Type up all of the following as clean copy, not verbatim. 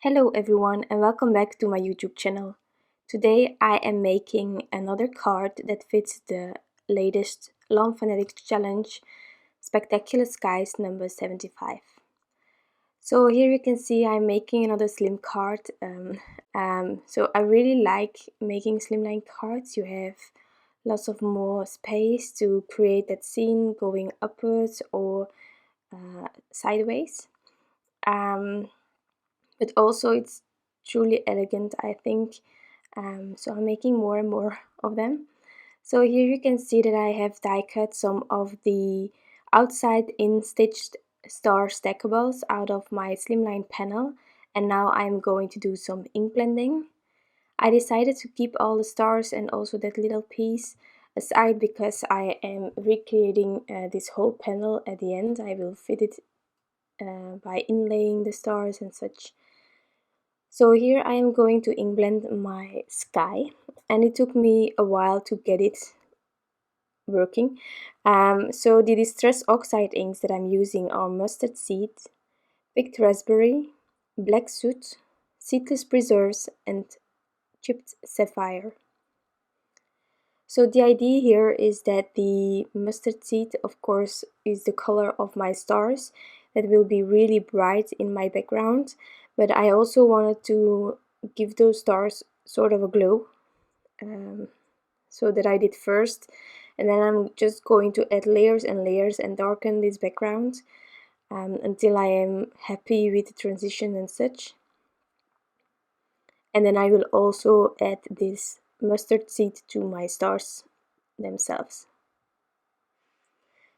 Hello everyone and welcome back to my YouTube channel. Today I am making another card that fits the latest Lawn Fawnatics challenge, Spectacular Skies number 75. So here you can see I'm making another slim card. So I really like making slimline cards. You have lots of more space to create that scene going upwards or sideways. But also it's truly elegant, I think. So I'm making more and more of them. So here you can see that I have die cut some of the outside in stitched star stackables out of my slimline panel, and now I'm going to do some ink blending. I decided to keep all the stars and also that little piece aside because I am recreating this whole panel at the end. I will fit it by inlaying the stars and such. So here I am going to ink blend my sky, and it took me a while to get it working. So the Distress Oxide inks that I'm using are Mustard Seed, Picked Raspberry, Black Soot, Seedless Preserves, and Chipped Sapphire. So the idea here is that the mustard seed, of course, is the color of my stars that will be really bright in my background, but I also wanted to give those stars sort of a glow, so that I did first, and then I'm just going to add layers and layers and darken this background until I am happy with the transition and such. And then I will also add this mustard seed to my stars themselves.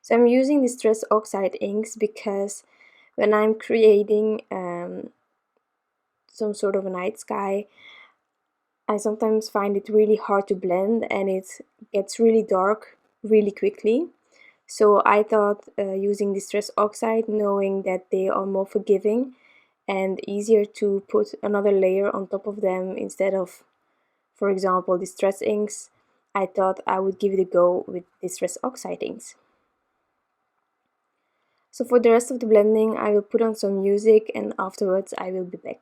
So I'm using Distress Oxide inks because when I'm creating some sort of a night sky, I sometimes find it really hard to blend and it gets really dark really quickly. So I thought using Distress Oxide, knowing that they are more forgiving and easier to put another layer on top of them instead of, for example, Distress inks, I thought I would give it a go with Distress Oxide inks. So for the rest of the blending, I will put on some music and afterwards I will be back.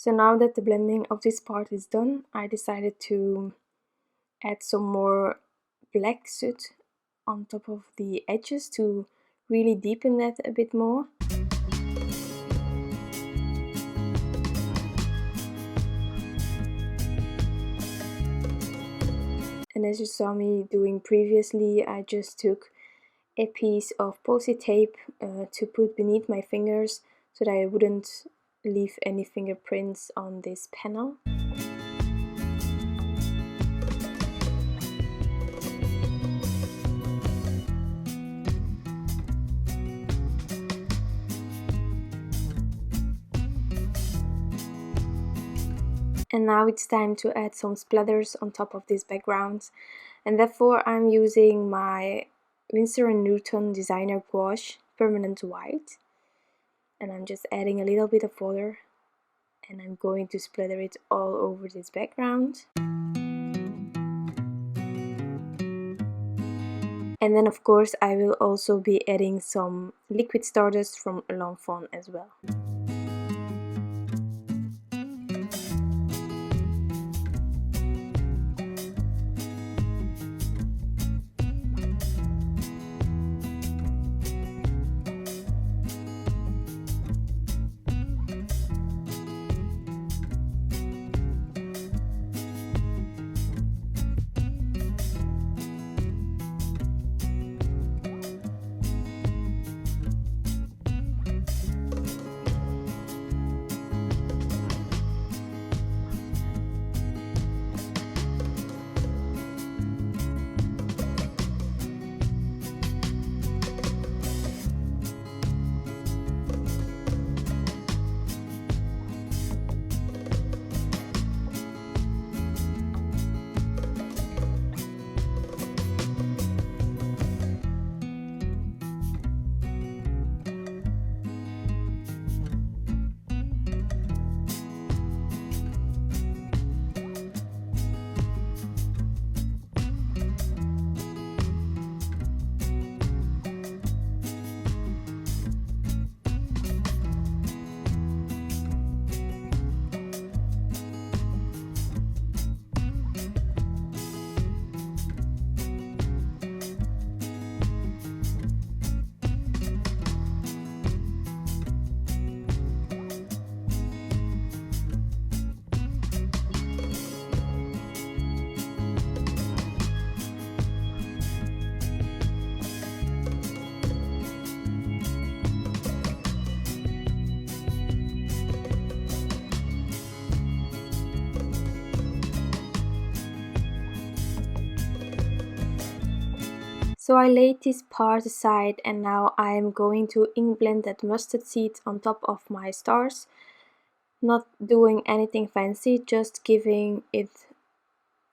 So now that the blending of this part is done, I decided to add some more black soot on top of the edges to really deepen that a bit more. And as you saw me doing previously, I just took a piece of Post-it tape to put beneath my fingers so that I wouldn't leave any fingerprints on this panel. And now it's time to add some splatters on top of this background, and therefore I'm using my Winsor & Newton Designer Gouache Permanent White, and I'm just adding a little bit of water and I'm going to splatter it all over this background. And then of course I will also be adding some liquid Stardust from Lawn Fawn as well. So I laid this part aside and now I am going to ink blend that mustard seed on top of my stars. Not doing anything fancy, just giving it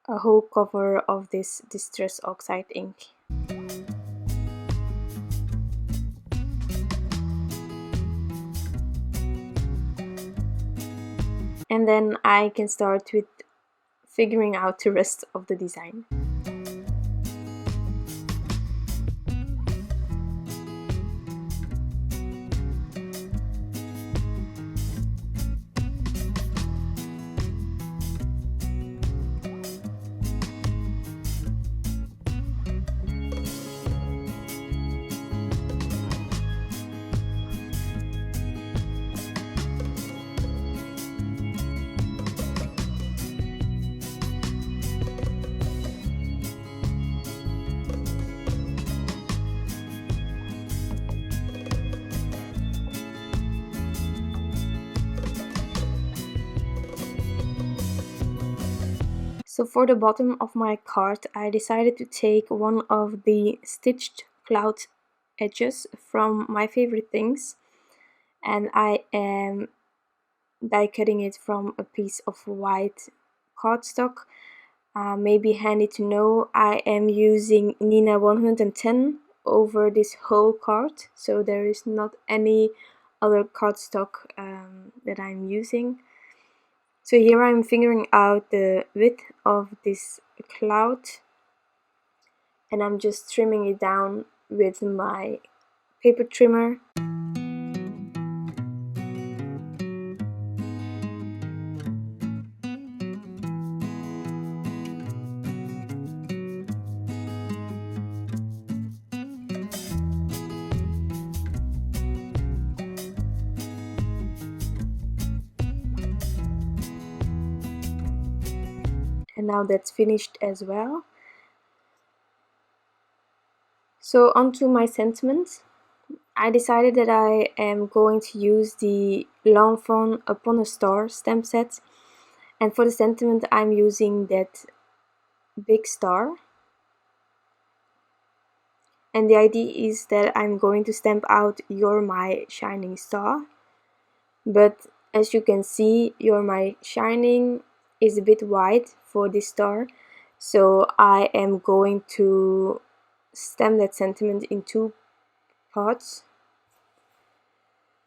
a whole cover of this Distress Oxide ink. And then I can start with figuring out the rest of the design. So for the bottom of my card, I decided to take one of the stitched cloud edges from My Favorite Things, and I am die cutting it from a piece of white cardstock. Maybe handy to know, I am using Neenah 110 over this whole card, so there is not any other cardstock that I'm using. So here I'm figuring out the width of this cloud and I'm just trimming it down with my paper trimmer. And now that's finished as well. So onto my sentiment. I decided that I am going to use the Lawn Fawn Upon a Star stamp set, and for the sentiment I'm using that big star. And the idea is that I'm going to stamp out "You're my shining star." But as you can see, "You're my shining" is a bit wide for this star, so I am going to stamp that sentiment in 2 parts.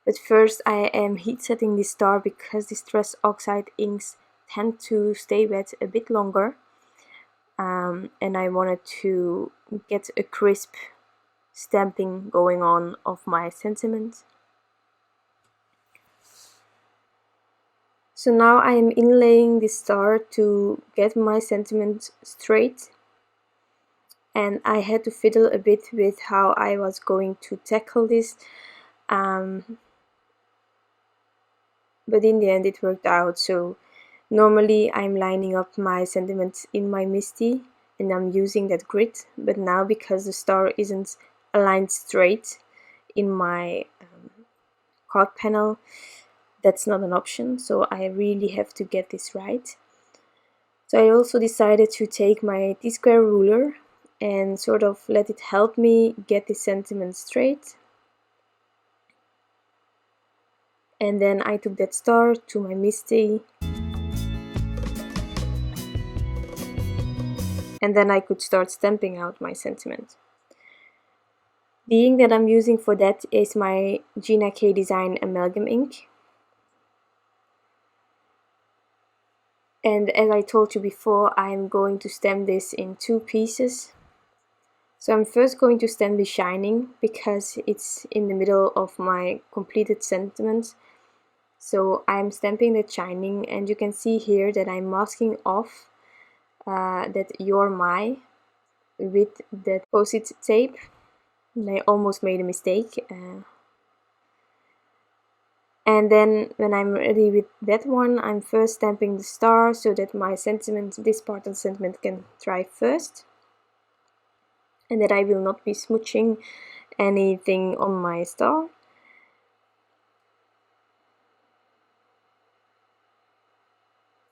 But first I am heat setting this star because Distress Oxide inks tend to stay wet a bit longer, and I wanted to get a crisp stamping going on of my sentiment. So now I am inlaying this star to get my sentiment straight, and I had to fiddle a bit with how I was going to tackle this, but in the end it worked out. So normally I'm lining up my sentiments in my MISTI and I'm using that grid, but now because the star isn't aligned straight in my card panel, that's not an option, so I really have to get this right. So I also decided to take my T-square ruler and sort of let it help me get the sentiment straight. And then I took that star to my MISTI, and then I could start stamping out my sentiment. The ink that I'm using for that is my Gina K Design Amalgam ink. And as I told you before, I'm going to stamp this in 2 pieces. So I'm first going to stamp the shining because it's in the middle of my completed sentiment. So I'm stamping the shining, and you can see here that I'm masking off that "You're my" with that post-it tape. And I almost made a mistake. And then when I'm ready with that one, I'm first stamping the star so that my sentiment, this part of the sentiment, can dry first, and that I will not be smooching anything on my star.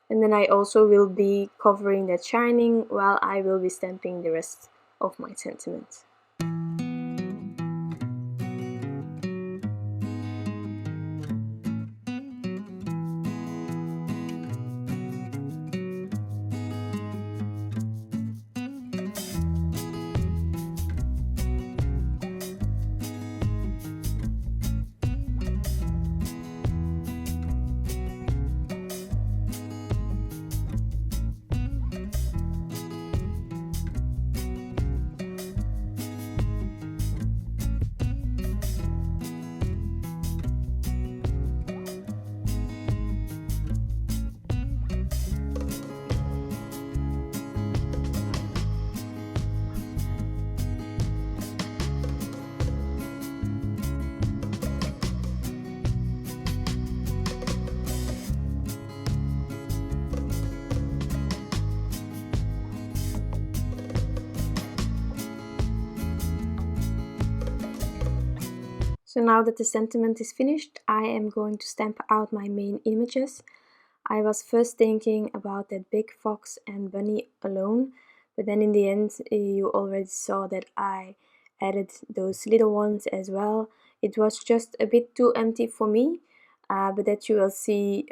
And then I also will be covering that shining while I will be stamping the rest of my sentiment. So now that the sentiment is finished, I am going to stamp out my main images. I was first thinking about that big fox and bunny alone, but then in the end you already saw that I added those little ones as well. It was just a bit too empty for me, but that you will see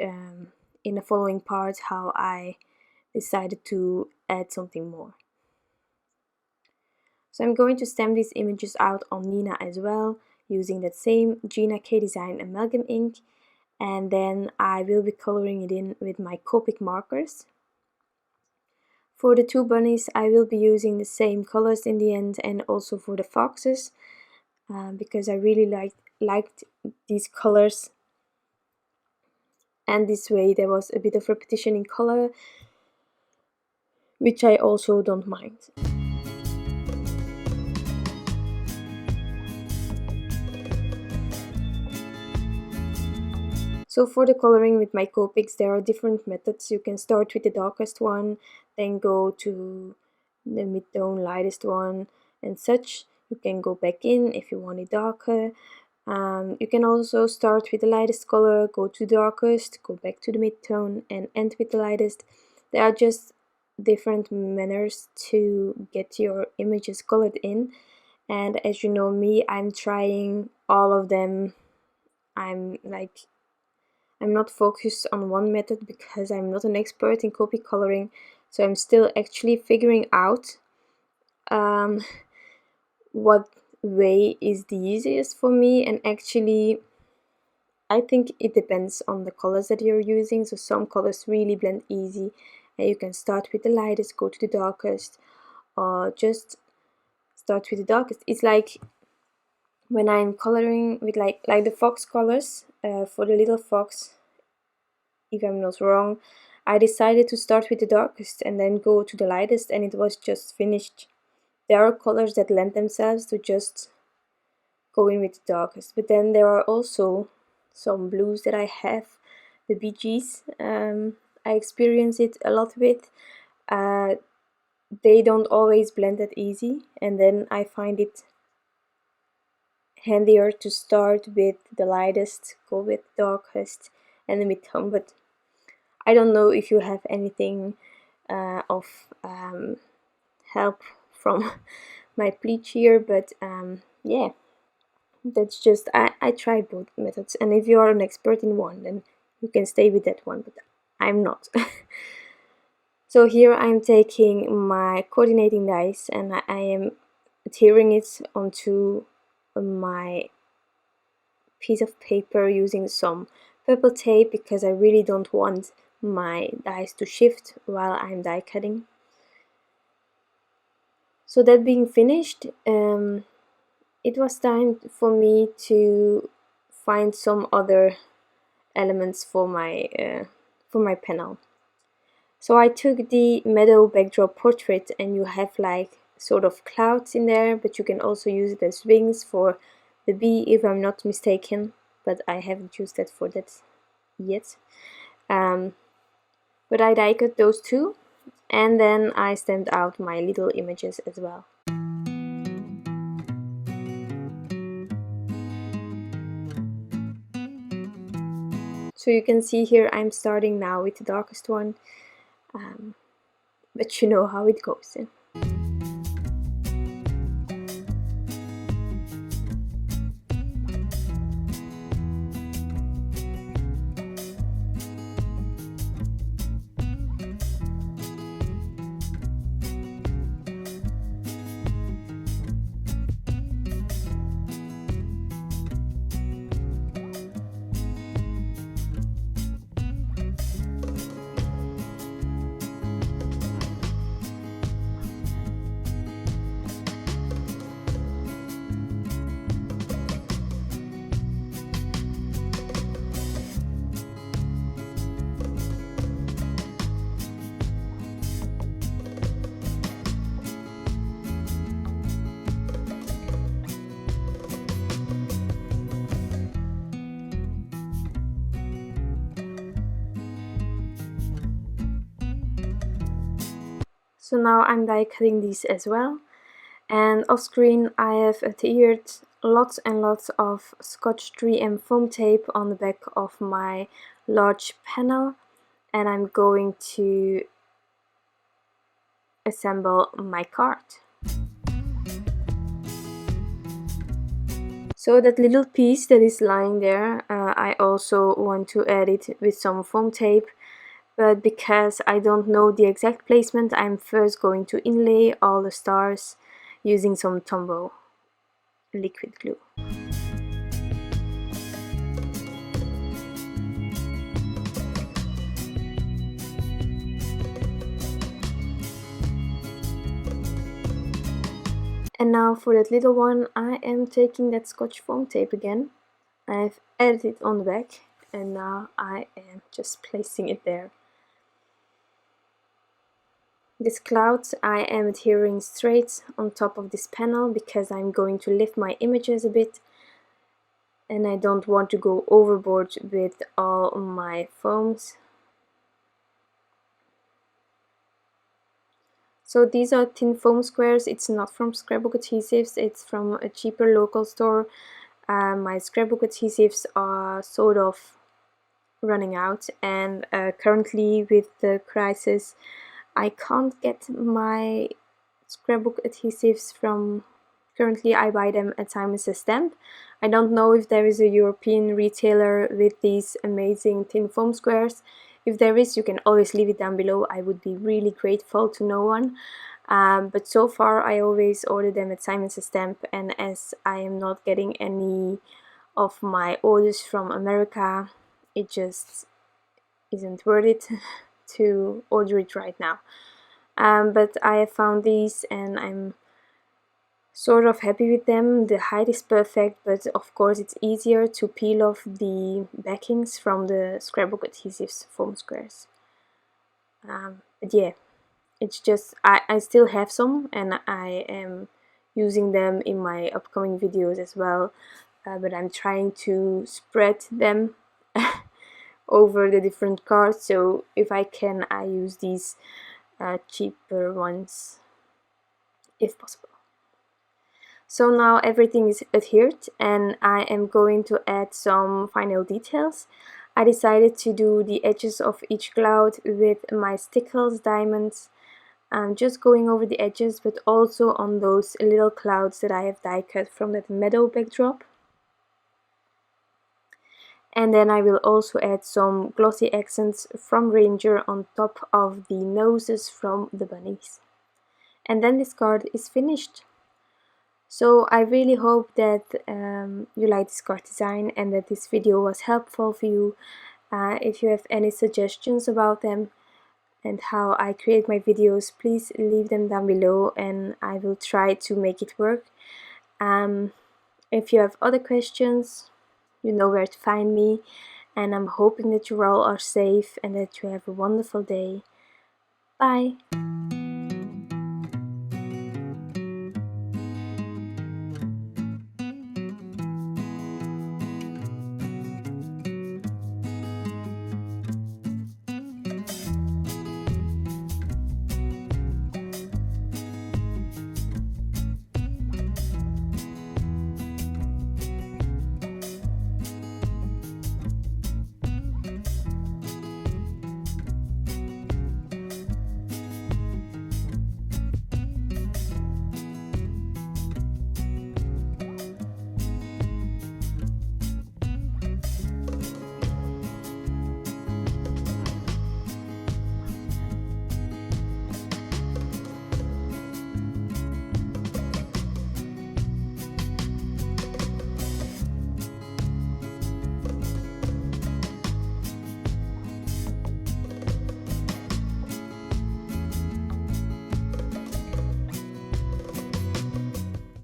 in the following part how I decided to add something more. So I'm going to stamp these images out on Neenah as well, using that same Gina K Design Amalgam ink, and then I will be coloring it in with my Copic Markers. For the 2 bunnies I will be using the same colors in the end, and also for the foxes, because I really liked these colors, and this way there was a bit of repetition in color, which I also don't mind. So for the coloring with my Copics, there are different methods. You can start with the darkest one, then go to the mid-tone lightest one and such. You can go back in if you want it darker. You can also start with the lightest color, go to darkest, go back to the mid-tone and end with the lightest. There are just different manners to get your images colored in, and as you know me, I'm trying all of them. I'm not focused on one method because I'm not an expert in Copic coloring, so I'm still actually figuring out what way is the easiest for me. And actually I think it depends on the colors that you're using. So some colors really blend easy and you can start with the lightest, go to the darkest, or just start with the darkest. It's like when I'm coloring with like the fox colors for the little fox, if I'm not wrong, I decided to start with the darkest and then go to the lightest, and it was just finished. There are colors that lend themselves to just go in with the darkest, but then there are also some blues that I have, the BGs, I experience it a lot with. They don't always blend that easy, and then I find it handier to start with the lightest, go with the darkest and the mid-tone. But I don't know if you have anything of help from my bleach here, but yeah, that's just, I try both methods, and if you are an expert in one, then you can stay with that one, but I'm not. So here I'm taking my coordinating dice and I am adhering it onto my piece of paper using some purple tape because I really don't want my dies to shift while I'm die cutting. So that being finished, it was time for me to find some other elements for my panel. So I took the Meadow backdrop portrait, and you have like sort of clouds in there, but you can also use it as wings for the bee if I'm not mistaken, but I haven't used that for that yet. But I die cut those two, and then I stamped out my little images as well. So you can see here I'm starting now with the darkest one, but you know how it goes. So now I'm die cutting these as well, and off screen I have adhered lots and lots of Scotch 3M foam tape on the back of my large panel, and I'm going to assemble my card. So that little piece that is lying there, I also want to add it with some foam tape. But because I don't know the exact placement, I'm first going to inlay all the stars using some Tombow liquid glue. And now for that little one, I am taking that Scotch foam tape again. I've added it on the back, and now I am just placing it there. This cloud I am adhering straight on top of this panel because I'm going to lift my images a bit, and I don't want to go overboard with all my foams. So these are tin foam squares. It's not from scrapbook adhesives, it's from a cheaper local store. My scrapbook adhesives are sort of running out, and currently with the crisis I can't get my scrapbook adhesives from. Currently I buy them at Simon's Stamp. I don't know if there is a European retailer with these amazing tin foam squares. If there is, you can always leave it down below. I would be really grateful to know one. But so far I always order them at Simon's Stamp, and as I am not getting any of my orders from America, it just isn't worth it to order it right now. But I have found these and I'm sort of happy with them. The height is perfect, but of course it's easier to peel off the backings from the scrapbook adhesives foam squares. But yeah, it's just I still have some and I am using them in my upcoming videos as well, but I'm trying to spread them over the different cards, so if I can, I use these cheaper ones if possible. So now everything is adhered and I am going to add some final details. I decided to do the edges of each cloud with my Stickles diamonds. I'm just going over the edges, but also on those little clouds that I have die cut from that Meadow backdrop. And then I will also add some glossy accents from Ranger on top of the noses from the bunnies. And then this card is finished. So I really hope that you like this card design and that this video was helpful for you. If you have any suggestions about them and how I create my videos, please leave them down below and I will try to make it work. If you have other questions, you know where to find me, and I'm hoping that you all are safe and that you have a wonderful day. Bye!